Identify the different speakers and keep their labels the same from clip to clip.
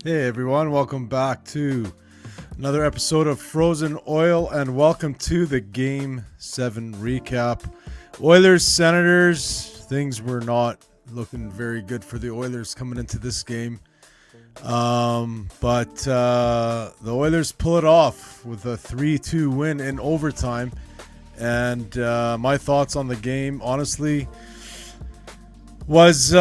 Speaker 1: Hey everyone, welcome back to another episode of Frozen Oil and welcome to the Game 7 recap. Oilers Senators, things were not looking very good for the Oilers coming into this game. But the Oilers pull it off with a 3-2 win in overtime. And my thoughts on the game, honestly, was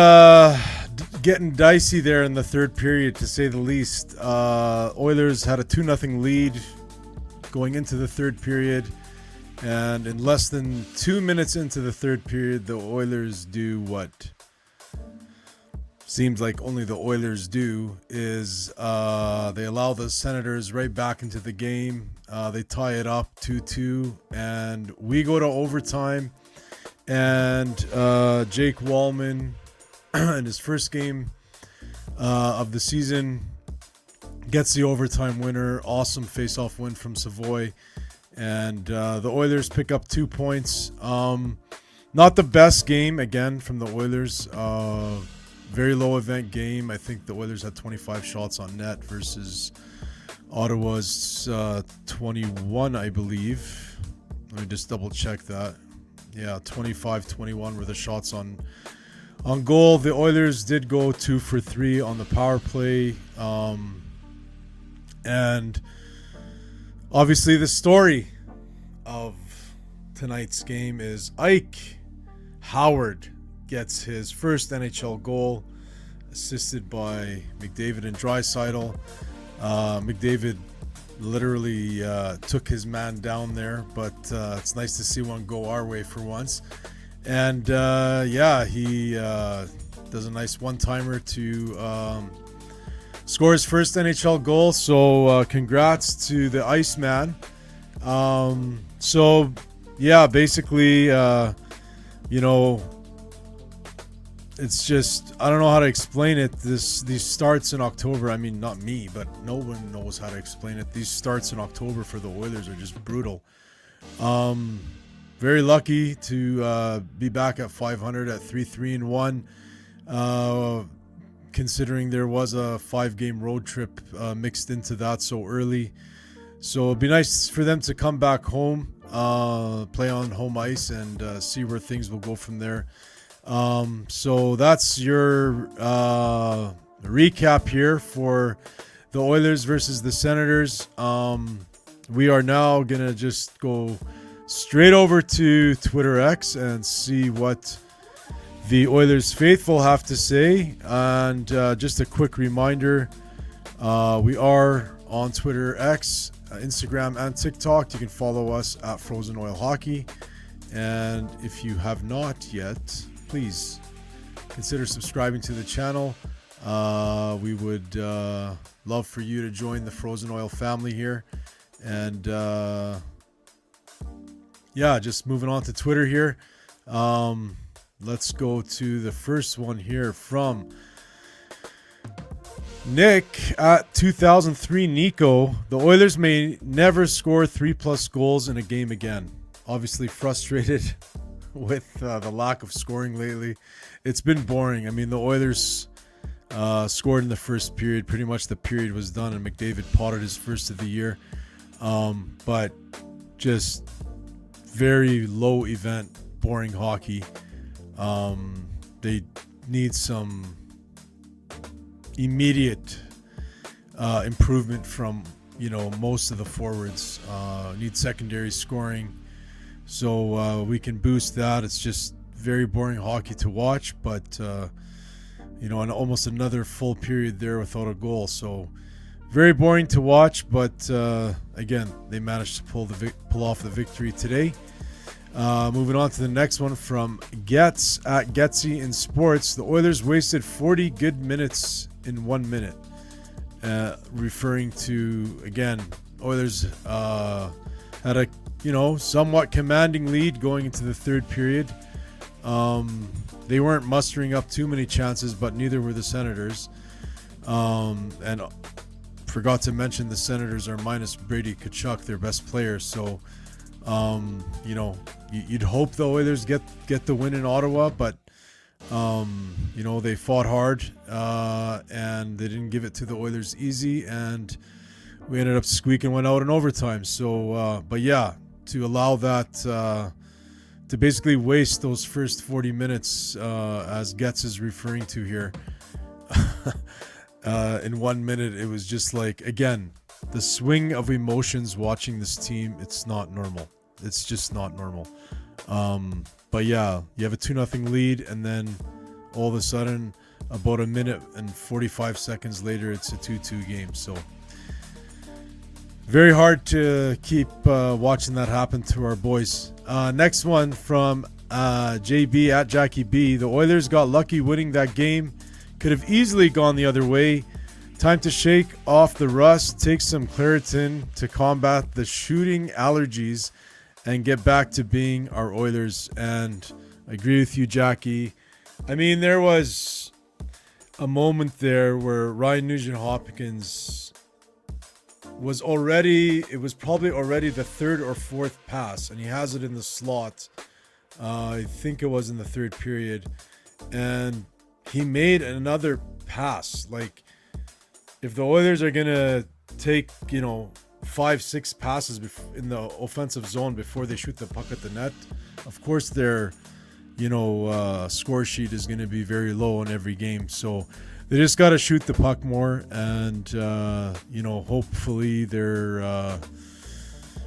Speaker 1: getting dicey there in the third period, to say the least. Oilers had a 2-0 lead going into the third period, and in less than 2 minutes into the third period, the Oilers do what seems like only the Oilers do, is they allow the Senators right back into the game. They tie it up 2-2, and we go to overtime. And Jake Wallman, in his first game of the season, gets the overtime winner. Awesome face-off win from Savoie. And the Oilers pick up 2 points. Not the best game, again, from the Oilers. Very low-event game. I think the Oilers had 25 shots on net versus Ottawa's 21, I believe. Let me just double-check that. Yeah, 25-21 were the shots on goal. The Oilers did go 2 for 3 on the power play. And obviously the story of tonight's game is Ike Howard gets his first NHL goal, assisted by McDavid and Draisaitl. McDavid literally took his man down there, but it's nice to see one go our way for once. And he does a nice one-timer to score his first NHL goal. So congrats to the Iceman. Basically, it's just, I don't know how to explain it. These starts in October, I mean, not me, but no one knows how to explain it. These starts in October for the Oilers are just brutal. Very lucky to be back at 500 at 3-3-1, considering there was a 5-game road trip mixed into that so early. So it'd be nice for them to come back home, play on home ice, and see where things will go from there. So that's your recap here for the Oilers versus the Senators. We are now going to just go straight over to Twitter X and see what the Oilers faithful have to say. And just a quick reminder, we are on Twitter X, Instagram, and TikTok. You can follow us at Frozen Oil Hockey. And if you have not yet, please consider subscribing to the channel. We would love for you to join the Frozen Oil family here. And just moving on to Twitter here. Let's go to the first one here from Nick at 2003 Nico. The Oilers may never score 3+ goals in a game again. Obviously frustrated with the lack of scoring lately. It's been boring. I mean, the Oilers scored in the first period. Pretty much the period was done, and McDavid potted his first of the year. But just very low event, boring hockey. They need some immediate improvement from most of the forwards. Need secondary scoring. So we can boost that. It's just very boring hockey to watch, but and almost another full period there without a goal. So very boring to watch, but again, they managed to pull off the victory today. Moving on to the next one from Getz at Getsy in Sports. The Oilers wasted 40 good minutes in 1 minute. Referring to, again, Oilers had a somewhat commanding lead going into the third period. They weren't mustering up too many chances, but neither were the Senators. And forgot to mention the Senators are minus Brady Tkachuk, their best player. So, you'd hope the Oilers get the win in Ottawa, but You know, they fought hard, and they didn't give it to the Oilers easy, and we ended up squeaking one out in overtime. So, but yeah, to allow that, to basically waste those first 40 minutes, as Getz is referring to here, in 1 minute, it was just like, again, the swing of emotions watching this team. It's not normal. It's just not normal. But yeah, you have a 2-0 lead, and then all of a sudden, about a minute and 45 seconds later, it's a 2-2 game. So very hard to keep watching that happen to our boys. Next one from JB at Jackie B. The Oilers got lucky winning that game. Could have easily gone the other way. Time to shake off the rust, take some Claritin to combat the shooting allergies, and get back to being our Oilers. And I agree with you, Jackie. I mean, there was a moment there where Ryan Nugent-Hopkins was probably already the third or fourth pass, and he has it in the slot. I think it was in the third period, and he made another pass. Like, if the Oilers are gonna take, 5-6 passes in the offensive zone before they shoot the puck at the net, of course their score sheet is going to be very low in every game. So they just got to shoot the puck more, and hopefully their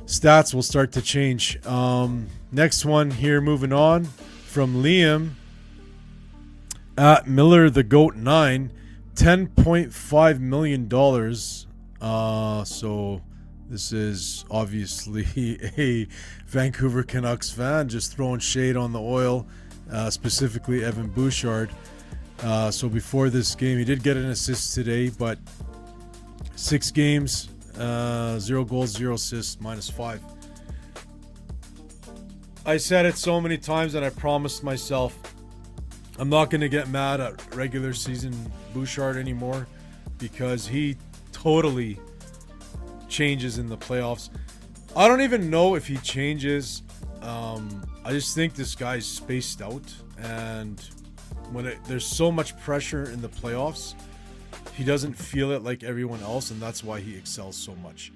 Speaker 1: stats will start to change. Next one here, moving on from Liam at Miller the Goat 9, $10.5 million. So this is obviously a Vancouver Canucks fan just throwing shade on the Oil, specifically Evan Bouchard. So before this game, he did get an assist today, but 6 games, 0 goals, 0 assists, -5. I said it so many times, and I promised myself I'm not going to get mad at regular season Bouchard anymore, because he totally changes in the playoffs. I don't even know if he changes. I just think this guy's spaced out, and when there's so much pressure in the playoffs, he doesn't feel it like everyone else, and that's why he excels so much.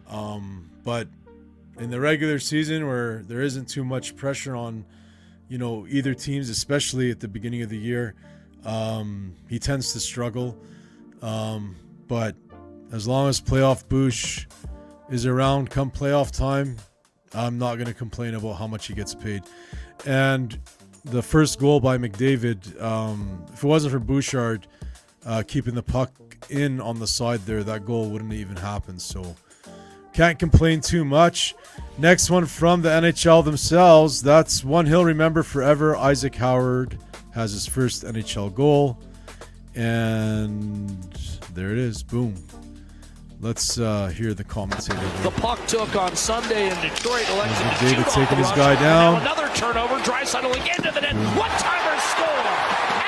Speaker 1: But in the regular season, where there isn't too much pressure on either teams, especially at the beginning of the year, he tends to struggle. But as long as playoff Bouch is around come playoff time, I'm not going to complain about how much he gets paid. And the first goal by McDavid, if it wasn't for Bouchard keeping the puck in on the side there, that goal wouldn't even happen. So can't complain too much. Next one from the NHL themselves. That's one he'll remember forever. Isaac Howard has his first NHL goal. And there it is. Boom. Let's hear the commentator.
Speaker 2: The puck took on Sunday in Detroit.
Speaker 1: David taking his guy down.
Speaker 2: Now another turnover. Draisaitl again to the net. One-timer score.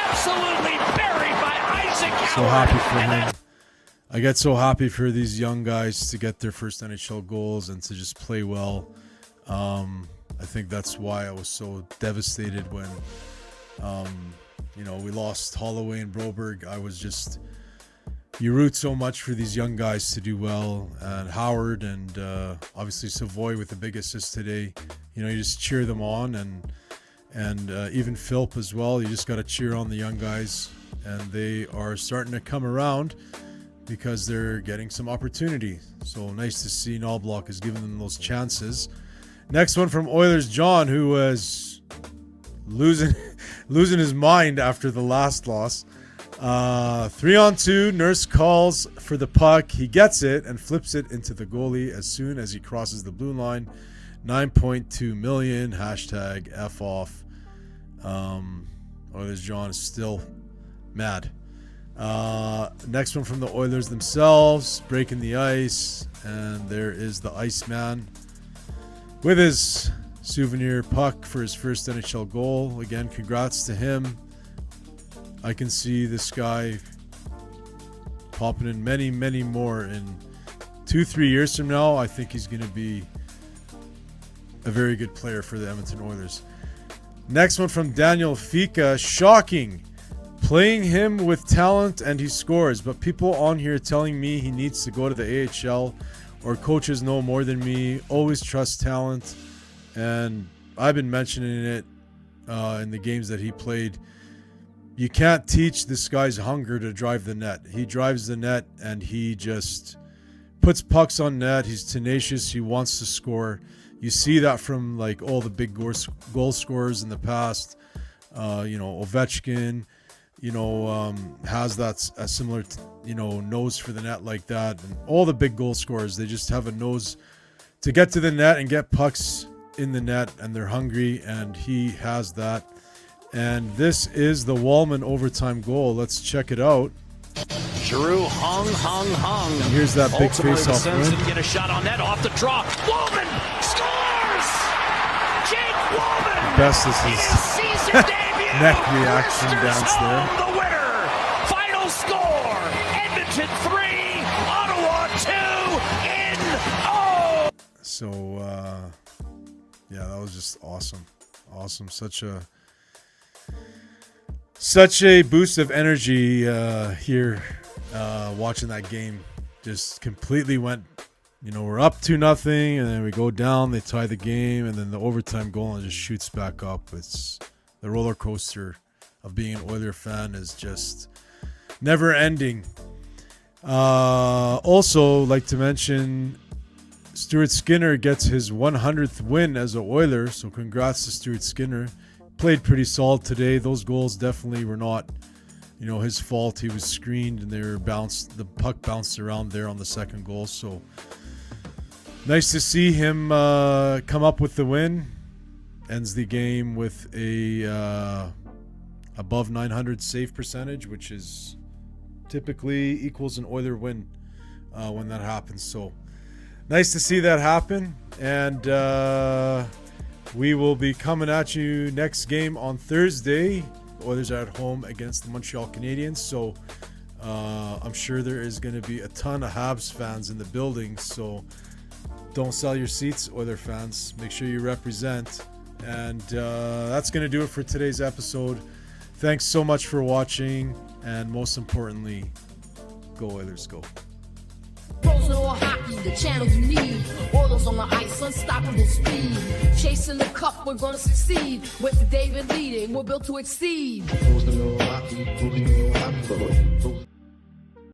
Speaker 2: Absolutely buried by Isaac Howard.
Speaker 1: So happy for him. I get so happy for these young guys to get their first NHL goals and to just play well. I think that's why I was so devastated when, we lost Holloway and Broberg. I was just... You root so much for these young guys to do well, and Howard and obviously Savoie with the big assist today. You just cheer them on, and even Philp as well. You just got to cheer on the young guys, and they are starting to come around because they're getting some opportunity. So nice to see Knoblauch is giving them those chances. Next one from Oilers John, who was losing his mind after the last loss. 3-on-2, Nurse calls for the puck. He gets it and flips it into the goalie as soon as he crosses the blue line. 9.2 million. Hashtag F off. Oilers John is still mad. Next one from the Oilers themselves, breaking the ice, and there is the Iceman with his souvenir puck for his first NHL goal. Again, congrats to him. I can see this guy popping in many, many more in 2-3 years from now. I think he's going to be a very good player for the Edmonton Oilers. Next one from Daniel Fika. Shocking. Playing him with talent and he scores, but people on here telling me he needs to go to the AHL or coaches know more than me. Always trust talent. And I've been mentioning it in the games that he played. You can't teach this guy's hunger to drive the net. He drives the net and he just puts pucks on net. He's tenacious. He wants to score. You see that from like all the big goal scorers in the past. Ovechkin, has that a similar, nose for the net like that. And all the big goal scorers, they just have a nose to get to the net and get pucks in the net, and they're hungry, and he has that. And this is the Wallman overtime goal. Let's check it out.
Speaker 2: Giroux hung.
Speaker 1: And here's that big face-off win.
Speaker 2: Didn't get a shot on net off the draw. Wallman scores! Jake Wallman!
Speaker 1: Best is his
Speaker 2: season debut.
Speaker 1: neck reaction dance there.
Speaker 2: The winner. Final score: Edmonton 3, Ottawa 2 in O.
Speaker 1: So that was just awesome. Such a boost of energy here watching that game. Just completely went, we're up 2-0 and then we go down, they tie the game, and then the overtime goal and it just shoots back up. It's the roller coaster of being an Oiler fan is just never ending. Also like to mention Stuart Skinner gets his 100th win as an Oiler, so congrats to Stuart Skinner. Played pretty solid today. Those goals definitely were not, his fault. He was screened and the puck bounced around there on the second goal. So nice to see him come up with the win. Ends the game with a above 900 save percentage, which is typically equals an Oiler win when that happens. So nice to see that happen. And we will be coming at you next game on Thursday. The Oilers are at home against the Montreal Canadiens. So I'm sure there is going to be a ton of Habs fans in the building. So don't sell your seats, Oiler fans. Make sure you represent. And that's going to do it for today's episode. Thanks so much for watching. And most importantly, go Oilers, go.
Speaker 3: Frozen or hockey, the channels you need. Oilers on the ice, unstoppable speed. Chasing the cup, we're gonna succeed. With David leading, we're built to exceed.
Speaker 4: Frozen or hockey,